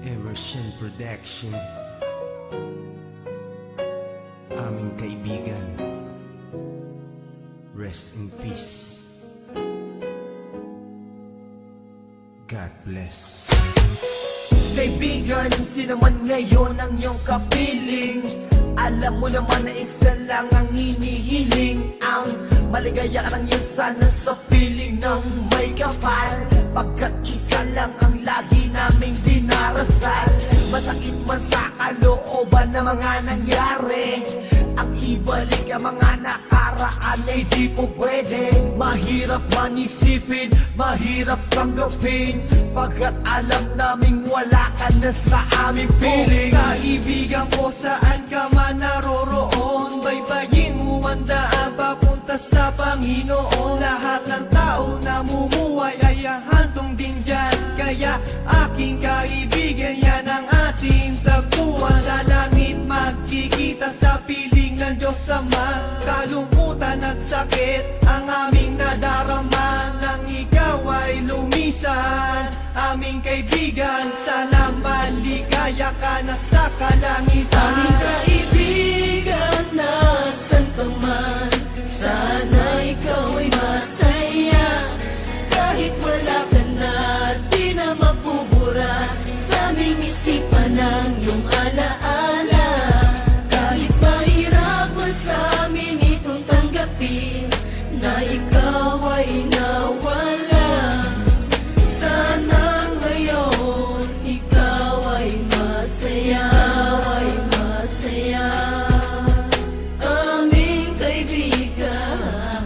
Emerson Production. Aming kaibigan, rest in peace. God bless. Kaibigan, sino man ngayon ang iyong kapiling, alam mo naman na isa lang ang hinihiling. Ang maligaya ka lang yun sana sa piling ng may kapal, pagkat isa lang ang lagi naming dinarasal. Masakit man sa kalooban na mga nangyari, ang ibalik ang mga nakaraan ay di po pwede. Mahirap man isipin, mahirap tanggapin, pagkat alam naming wala ka na sa aming piling. Kaibigan ko, saan ka man naroroon, baybayin mo ang daan papunta sa Panginoon. Lahat ng tao na mumuhay ay hantong din dyan, kaya aking kaibigan, yan ang ating tagpuan. Sa langit magkikita sa piling ng Diyos Ama, kalungkutan at sakit ang aming nadarama nang ikaw ay lumisan. Aming kaibigan, sana maligaya ka na sa kalangitan. Aming kaibigan, nasan ka man, sana ikaw ay masaya. Kahit wala ka na, di na mapubura sa aming isipan ng iyong alaala. Kahit mahirap man sa amin itong tanggapin na ikaw ay nawala, sana ngayon ikaw ay masaya, ay masaya. Aming kaibigan,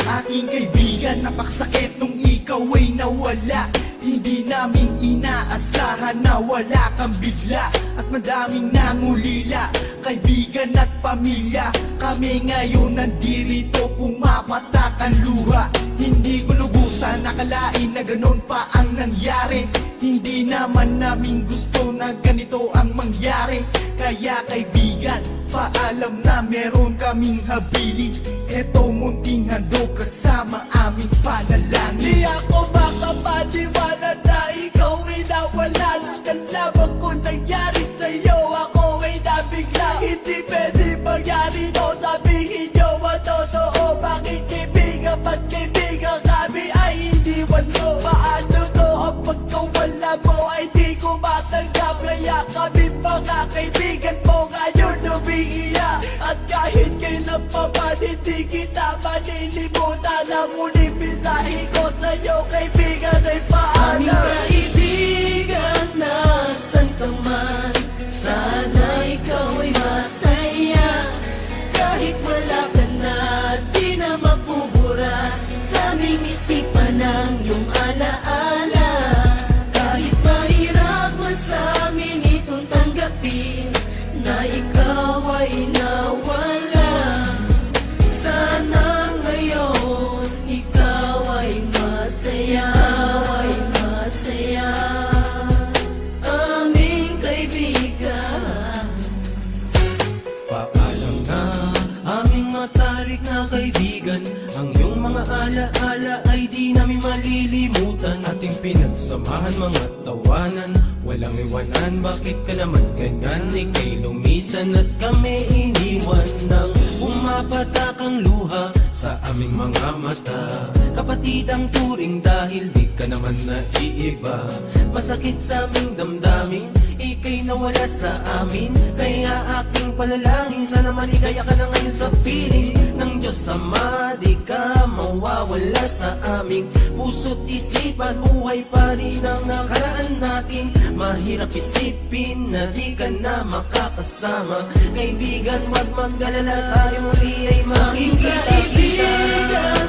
Aking kaibigan, napaksakit nung ikaw ay nawala. Hindi namin inaasahan na wala kang bigla, at madaming nangulila, kaibigan at pamilya. Kami ngayon nandirito, pumapatak ang luha. Hindi ko lubusan nakalain na ganon pa ang nangyari. Hindi naman namin gusto na ganito ang mangyari. Kaya kaibigan, paalam na meron kaming habilin. Eto munting handog kasama aming panalangin. Di ako makapaniwala na ikaw ay nawala. Nang lamang ko nangyari sa'yo, ako ay nabigla. Hindi pwede mangyari to, sabihin nyo ang totoo. Bakit kaibigan, ba't kaibigan kami ay iniwan mo? Paano to ang pagkawala mo ay di ko matanggap? Kaya kami mga kaibigan mo ngayon umiiyak, at kahit kailan pa man hindi kita malilimutan. Ang uling mensahe ko sa'yo kaibigan ay aming paalam. kaibigan, nasan ka man, sana ikaw ay masaya. Kahit wala ka na, di na mapubura sa aming isipan ng iyong alaala. Kahit mahirap man sa amin itong tanggapin na ikaw ay nawala, sana ngayon ikaw ay masaya, ay masaya. Aming kaibigan, Paalam na aming matalik na kaibigan, ang iyong mga alaala ay di namin malilimutan. Ating pinagsamahan mga tawanan, walang iwanan. Bakit ka naman ganyan? Ika'y lumisan at kami iniwan nang pumapatak ang luha sa aming mga mata. Kapatid ang turing dahil di ka naman naiiba. Masakit sa aming damdamin, ika'y nawala sa amin. Kaya aking panalangin, sana maligaya ka na ngayon sa piling ng Diyos Ama. Di ka mawawala sa aming puso't isipan. Buhay pa rin ang nakaraan natin. Mahirap isipin na di ka na makakasama. Kaibigan, wag mag-alala, tayo muli ay aming makikita kita. kaibigan,